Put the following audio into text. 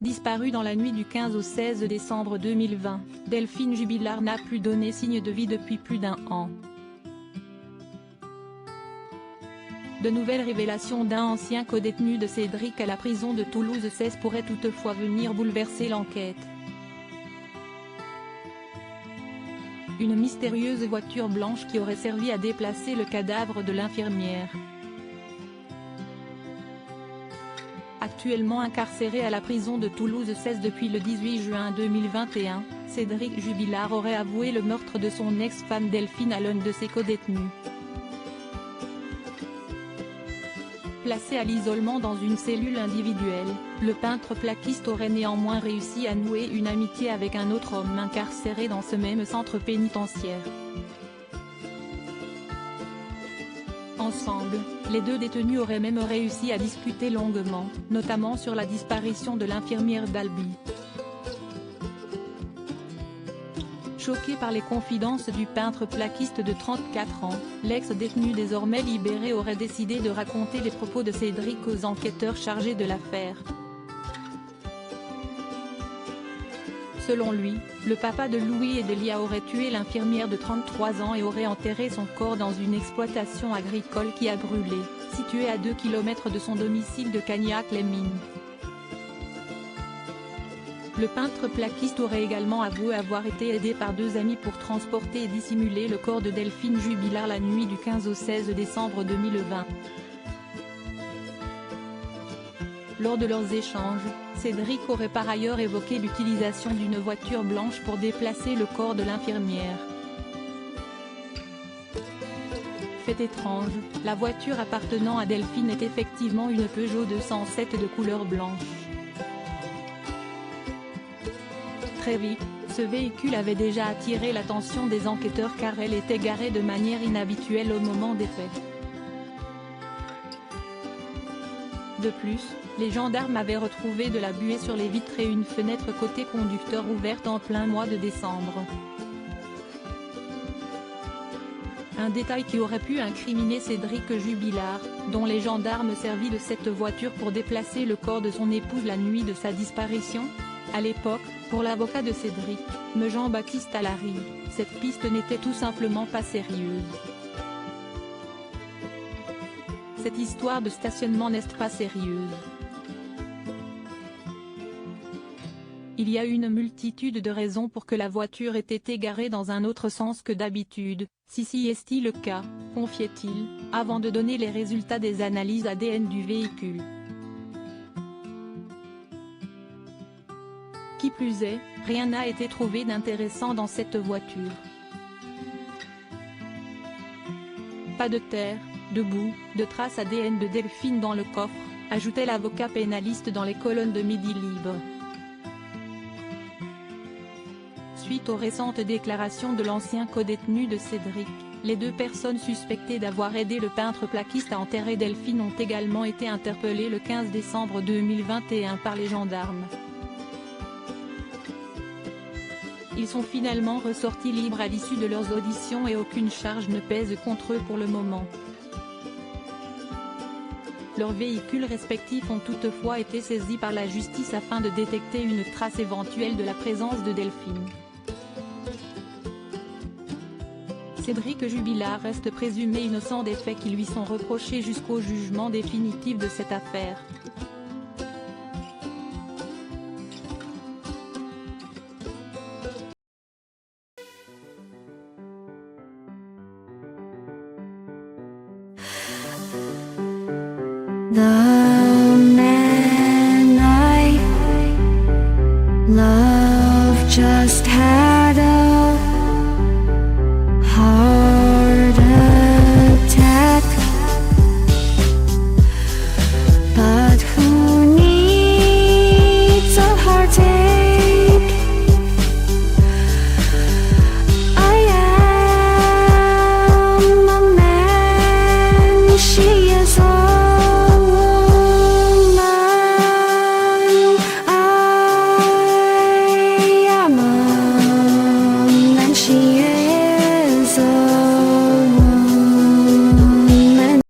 Disparue dans la nuit du 15 au 16 décembre 2020, Delphine Jubilard n'a plus donné signe de vie depuis plus d'un an. De nouvelles révélations d'un ancien codétenu de Cédric à la prison de Toulouse-16 pourraient toutefois venir bouleverser l'enquête. Une mystérieuse voiture blanche qui aurait servi à déplacer le cadavre de l'infirmière. Actuellement incarcéré à la prison de Toulouse-16 depuis le 18 juin 2021, Cédric Jubilard aurait avoué le meurtre de son ex-femme Delphine à l'un de ses codétenus. Placé à l'isolement dans une cellule individuelle, le peintre plaquiste aurait néanmoins réussi à nouer une amitié avec un autre homme incarcéré dans ce même centre pénitentiaire. Ensemble, les deux détenus auraient même réussi à discuter longuement, notamment sur la disparition de l'infirmière d'Albi. Choqué par les confidences du peintre plaquiste de 34 ans, l'ex-détenu désormais libéré aurait décidé de raconter les propos de Cédric aux enquêteurs chargés de l'affaire. Selon lui, le papa de Louis et d'Elia aurait tué l'infirmière de 33 ans et aurait enterré son corps dans une exploitation agricole qui a brûlé, située à 2 km de son domicile de Cagnac-les-Mines. Le peintre plaquiste aurait également avoué avoir été aidé par deux amis pour transporter et dissimuler le corps de Delphine Jubilard la nuit du 15 au 16 décembre 2020. Lors de leurs échanges, Cédric aurait par ailleurs évoqué l'utilisation d'une voiture blanche pour déplacer le corps de l'infirmière. Fait étrange, la voiture appartenant à Delphine est effectivement une Peugeot 207 de couleur blanche. Très vite, ce véhicule avait déjà attiré l'attention des enquêteurs car elle était garée de manière inhabituelle au moment des faits. De plus, les gendarmes avaient retrouvé de la buée sur les vitres et une fenêtre côté conducteur ouverte en plein mois de décembre. Un détail qui aurait pu incriminer Cédric Jubilard, dont les gendarmes servis de cette voiture pour déplacer le corps de son épouse la nuit de sa disparition. À l'époque, pour l'avocat de Cédric, Jean-Baptiste Allary, cette piste n'était tout simplement pas sérieuse. Cette histoire de stationnement n'est pas sérieuse. Il y a une multitude de raisons pour que la voiture ait été garée dans un autre sens que d'habitude, si est-il le cas, confiait-il, avant de donner les résultats des analyses ADN du véhicule. Qui plus est, rien n'a été trouvé d'intéressant dans cette voiture. Pas de terre, de boue, de traces ADN de Delphine dans le coffre, ajoutait l'avocat pénaliste dans les colonnes de Midi Libre. Suite aux récentes déclarations de l'ancien codétenu de Cédric, les deux personnes suspectées d'avoir aidé le peintre plaquiste à enterrer Delphine ont également été interpellées le 15 décembre 2021 par les gendarmes. Ils sont finalement ressortis libres à l'issue de leurs auditions et aucune charge ne pèse contre eux pour le moment. Leurs véhicules respectifs ont toutefois été saisis par la justice afin de détecter une trace éventuelle de la présence de Delphine. Cédric Jubilard reste présumé innocent des faits qui lui sont reprochés jusqu'au jugement définitif de cette affaire. The man I love just had